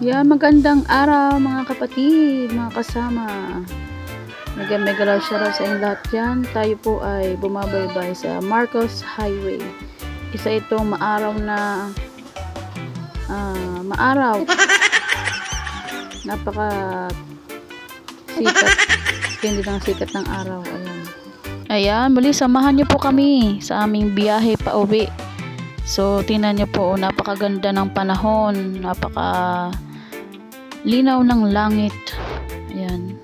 Yeah, magandang araw mga kapatid, mga kasama. Mega love shoutout sa inyong lahat dyan. Tayo po ay bumabaybay sa Marcos Highway. Isa itong maaraw na maaraw. Napaka sikat. Hindi ng sikat ng araw. Ayan, muli samahan niyo po kami sa aming biyahe pa uwi. So, tingnan niyo po, napakaganda ng panahon. Linaw ng langit. Ayan.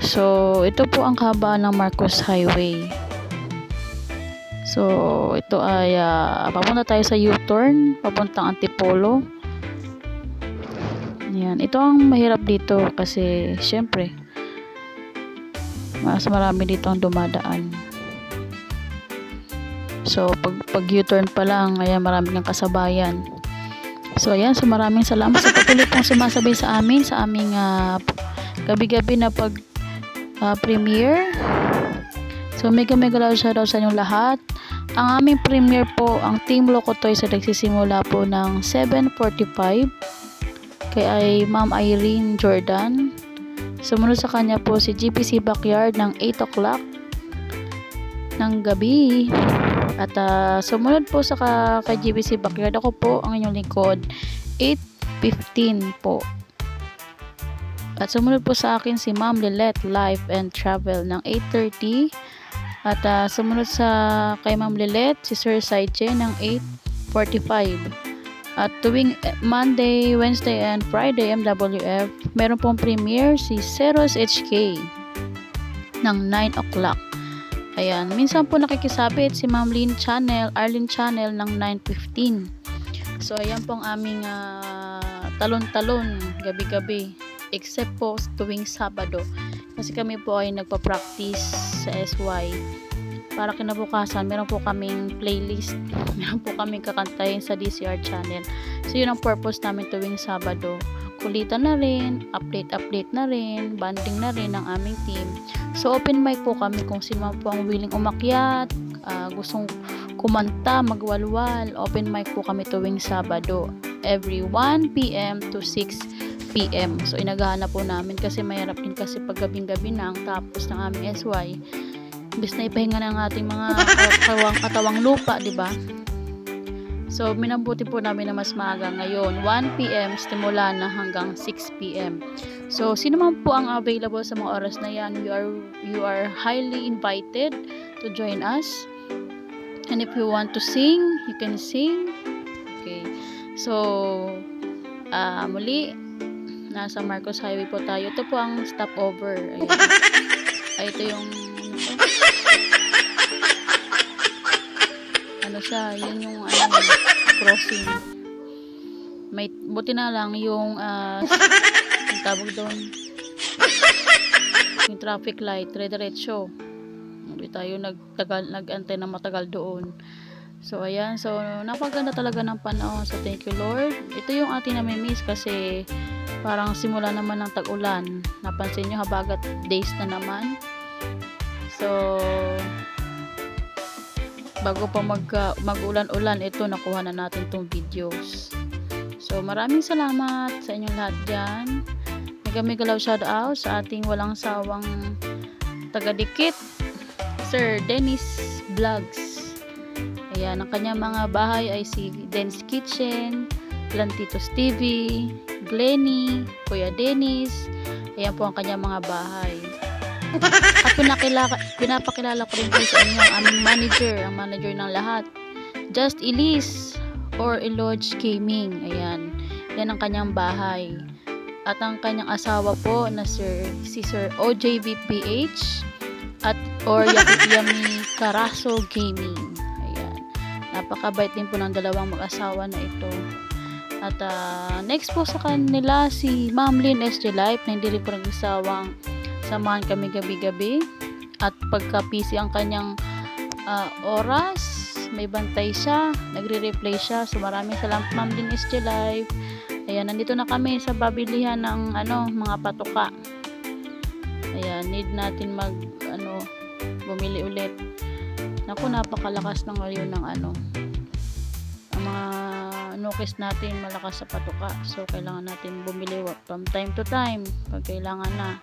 So, ito po ang kabaan ng Marcos Highway. So, ito ay papunta tayo sa U-turn, papuntang Antipolo. Ayan. Ito ang mahirap dito kasi syempre mas marami dito ang dumadaan. So, pag U-turn pa lang, ayan, marami kang kasabayan. So, ayan. So, maraming salamat sa patuloy pong sumasabay sa amin, sa aming gabi-gabi na premiere. So, mega love shoutout sa inyong lahat. Ang aming premiere po, ang Team Locotoy sa nagsisimula po ng 7:45 kay Ma'am Irene Jordan. Sumunod sa kanya po si GPC Backyard ng 8 o'clock ng gabi. At sumunod po sa kay GBC Backyard, ako po ang inyong lingkod, 8:15 po. At sumunod po sa akin si Ma'am Lilette Life and Travel ng 8:30. At sumunod sa kay Ma'am Lilette si Sir Saiche ng 8:45. At tuwing Monday, Wednesday and Friday MWF, meron pong premiere si Ceros HK ng 9 o'clock. Ayan, minsan po nakikisabit si Ma'am Arlene Channel ng 9:15. So, ayan po ang aming talon-talon gabi-gabi. Except po tuwing Sabado. Kasi kami po ay nagpa-practice sa SY. Para kinabukasan, meron po kaming playlist. Meron po kaming kakantahin sa DCR channel. So, yun ang purpose namin tuwing Sabado. Kulitan na rin, update na rin, banding na rin ng aming team. So, open mic po kami kung sino po ang willing umakyat, gustong kumanta, magwalwal. Open mic po kami tuwing Sabado, every 1 p.m. to 6 p.m. So, inagahan na po namin kasi mahirap din kasi pag gabing-gabi na ang tapos ng aming SY. Imbis na ipahinga ng ating mga katawang lupa, di ba? So, minambuti po namin na mas maaga ngayon. 1 p.m. simula na hanggang 6 p.m. So, sino man po ang available sa mga oras na yan, you are highly invited to join us. And if you want to sing, you can sing. Okay. So, muli, nasa Marcos Highway po tayo. Ito po ang stopover. Ayan. Ito yung siya, yun yung crossing. Buti na lang yung tawag doon, yung traffic light, dire-diretso. Hindi tayo nag-antay na matagal doon. So, ayan. So, napaganda talaga ng panahon. So, thank you, Lord. Ito yung ating nami-miss kasi parang simula naman ng tag-ulan. Napansin nyo, habagat days na naman. So, bago pa mag-ulan-ulan, ito nakuha na natin tong videos. So, maraming salamat sa inyong lahat dyan. Mega love shout out sa ating walang sawang taga-dikit, Sir Dennis Vlogs. Ayan, ang kanyang mga bahay ay si Den's Kitchen, Plantitos TV, Glenny, Kuya Dennis. Ayan po ang kanyang mga bahay. At pinapakilala ko rin po sa inyo ang aming manager, ang manager ng lahat, Just Elise or Elodge Gaming. Ayan, yan ang kanyang bahay. At ang kanyang asawa po na si Sir OJVPH at or Yami Caraso Gaming. Ayan, napakabait din po ng dalawang mag-asawa na ito. At next po sa kanila si Ma'am Lynn SJ Life na hindi rin po nagsawang samahan kami gabi-gabi. At pagka-busy ang kanyang oras, may bantay siya, nagre-replay siya. So, maraming salamat Ma'am Lynn SJ Life. Ayan, nandito na kami sa babilihan ng mga patuka. Ayan, need natin bumili ulit. Naku, napakalakas ng ngayon ng ang mga nukis natin malakas sa patuka. So kailangan natin bumili from time to time pag kailangan na.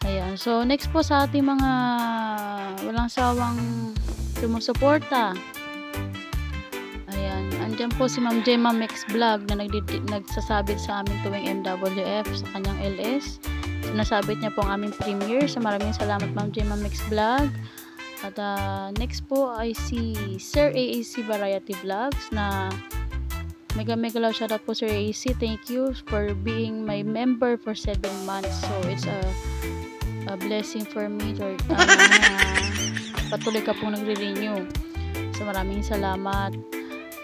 Ayan. So next po sa ating mga walang sawang sumusuporta. Ayan. Andyan po si Ma'am Gemma Mix Vlog na nagsasabit sa amin tuwing MWF sa kanyang LS. Sinasabit niya po ang aming premiere. So maraming salamat Ma'am Gemma Mix Vlog. At next po ay si Sir AAC Variety Vlogs na mega love shoutout po Sir AAC. Thank you for being my member for 7 months. So it's a blessing for me. Patuloy ka pong nagre-renew. So maraming salamat.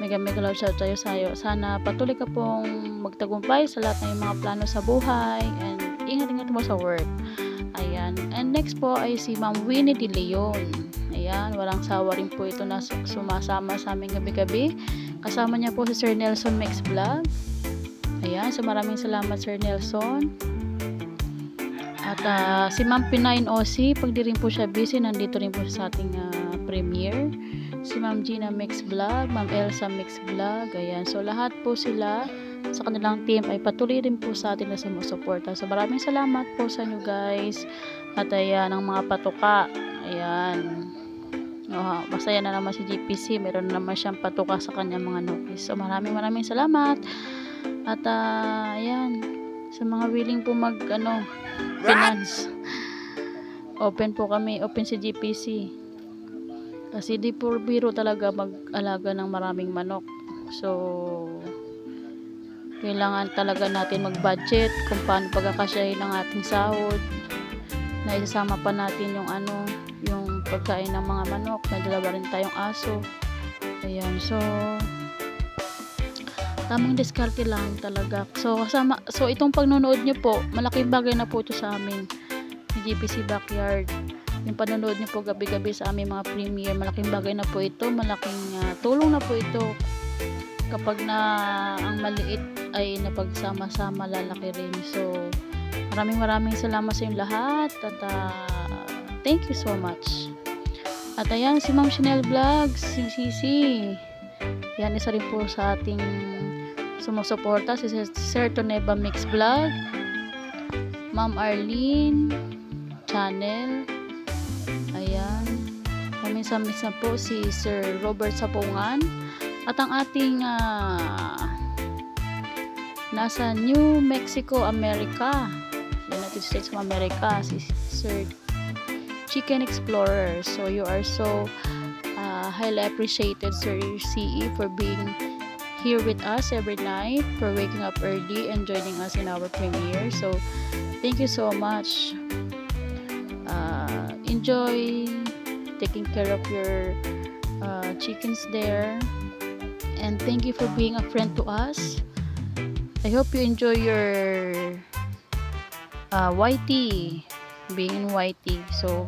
Mega love shoutout sa'yo. Sana patuloy ka pong magtagumpay sa lahat ng mga plano sa buhay. And ingat-ingat mo sa work. Ayan. And next po ay si Ma'am Winnie De Leon. Ayan. Walang sawa rin po ito na sumasama sa aming gabi-gabi. Kasama niya po si Sir Nelson Mix Vlog. Ayan. So maraming salamat Sir Nelson. At si Ma'am Pinain OC, pag di rin po siya busy, nandito rin po sa ating premiere. Si Ma'am Gina Mix Vlog, Ma'am Elsa Mix Vlog. Ayan. So lahat po sila sa kanilang team ay patuloy rin po sa atin na sumusuporta. So maraming salamat po sa inyo guys. At ayan, ang mga patuka. Ayan. Masaya na naman si GPC. Meron na naman siyang patuka sa kanyang mga nukis. So maraming salamat. At ayan, sa mga willing po mag finance. Open po kami. Open si GPC. Kasi di po biro talaga mag-alaga ng maraming manok. So kailangan talaga natin mag-budget kung paano pagkakasyahin ng ating sahod. Na isasama pa natin yung yung pagkain ng mga manok. May dalawa rin tayong aso. Ayan. So tamang diskarte lang talaga. So itong pagnonood nyo po, malaking bagay na po ito sa amin ni GPC Backyard. Yung panonood nyo po gabi-gabi sa aming mga premiere, malaking bagay na po ito. Malaking tulong na po ito kapag ang maliit ay napagsama-sama, lalaki rin. So maraming salamat sa inyong lahat. At thank you so much. At ayan, si Ma'am Chanel Vlogs, si Sisi. Yan, isa rin po sa ating sumusuporta. Si Sir Toneba Mix Vlog, Ma'am Arlene Channel. Ayan. Paminsan-minsan na po si Sir Robert Sapungan. At ang ating nasa New Mexico, America, United States of America, si Sir Chicken Explorer. So you are so highly appreciated Sir CE for being here with us every night, for waking up early and joining us in our premiere. So thank you so much. Enjoy taking care of your chickens there, and thank you for being a friend to us. I hope you enjoy your YT, being in YT. So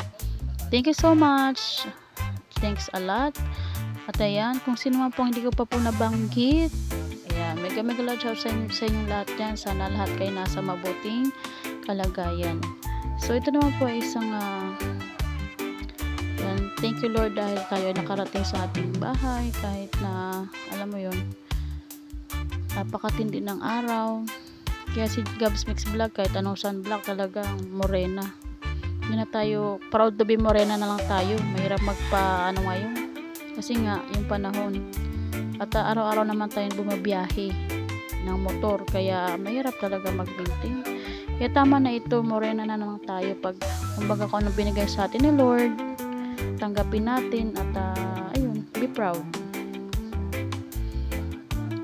thank you so much. Thanks a lot. At ayan, kung sino man po hindi ko pa po nabanggit, ayan, mega love shout sa inyong lahat yan. Sana lahat kayo nasa mabuting kalagayan. So ito naman po ay isang yan, thank you Lord dahil tayo nakarating sa ating bahay kahit na alam mo yon, napakatindi ng araw. Kaya si Gabs Mix Vlog, kahit anong sunblock talagang morena. Hindi na tayo proud to be morena na lang tayo. Mahirap ngayon kasi nga yung panahon. At araw-araw naman tayong bumabiyahe ng motor, kaya mahirap talaga mag-maintain. Kaya tama na ito, morena na naman tayo. Pag kumbaga kung anong binigay sa atin ni Lord, tanggapin natin at ayun, be proud.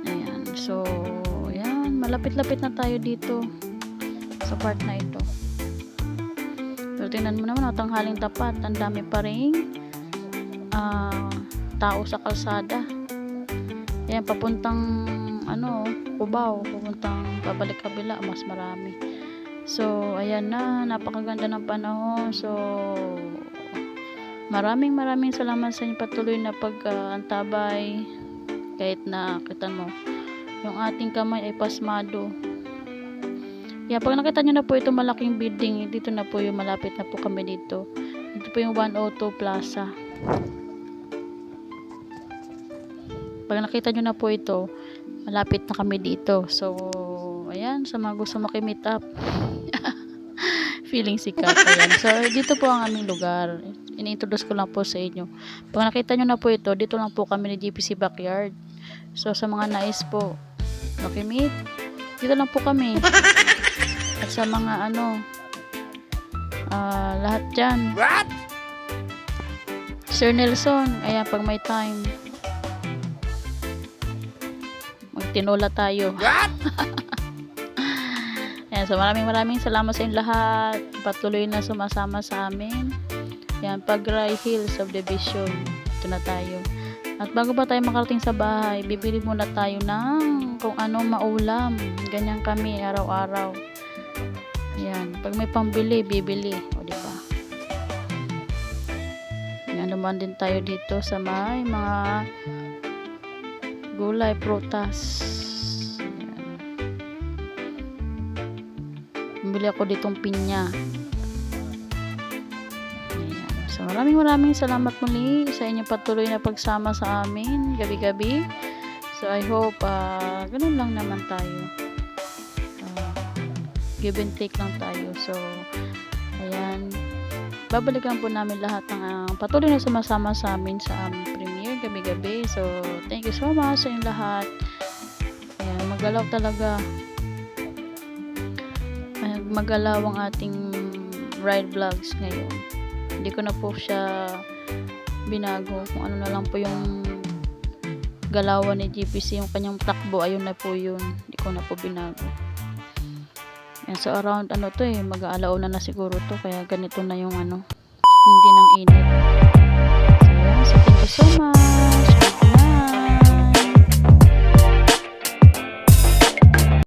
Ayan, so ayan, malapit-lapit na tayo dito sa part na ito. Pero tingnan mo naman, tanghaling tapat, ang dami pa rin tao sa kalsada. Ayan, papuntang Cubao, pabalik kabila, mas marami. So ayan na, napakaganda ng panahon. So maraming salamat sa inyo patuloy na pag-antabay. Kahit na kita mo yung ating kamay ay pasmado. Yeah, pag nakita nyo na po ito malaking building, dito na po yung malapit na po kami dito. Ito po yung 102 Plaza. Pag nakita nyo na po ito, malapit na kami dito. So, ayan, sa mga gusto maki-meet up. Feeling sikat. Ayan. So, dito po ang aming lugar. Ini-introduce ko lang po sa inyo. Pag nakita nyo na po ito, dito lang po kami ni GPC Backyard. So, sa mga nais po, maki-meet, dito lang po kami. At sa mga lahat dyan. What? Sir Nelson, ayan, pag may time, magtinola tayo. What? Ayan, so maraming salamat sa inyong lahat. Patuloy na sumasama sa amin. Ayan, Pagray Hill Subdivision. Ito na tayo. At bago pa tayo makarating sa bahay, bibili muna tayo ng kung ano maulam. Ganyan kami araw-araw. Ayan, pag may pambili, bibili. O, diba? Ayan, naman din tayo dito sa may mga gulay, prutas. Ayan. Bumili ako ditong pinya. Ayan. So, maraming salamat muli sa inyong patuloy na pagsama sa amin gabi-gabi. So, I hope ganun lang naman tayo. Give and take lang tayo. So, ayan. Babalikan po namin lahat ng patuloy na sumasama sa amin sa aming premiere gabi-gabi. So, thank you so much sa inyong lahat. Ayan, magalaw talaga. Magalaw ang ating ride vlogs ngayon. Hindi ko na po siya binago. Kung ano na lang po yung galawan ni GPC, yung kanyang takbo, ayun na po yun. Hindi ko na po binago. Yan, so around mag-aalauna na siguro to, kaya ganito na yung hindi ng init. So, yan, so thank you so much.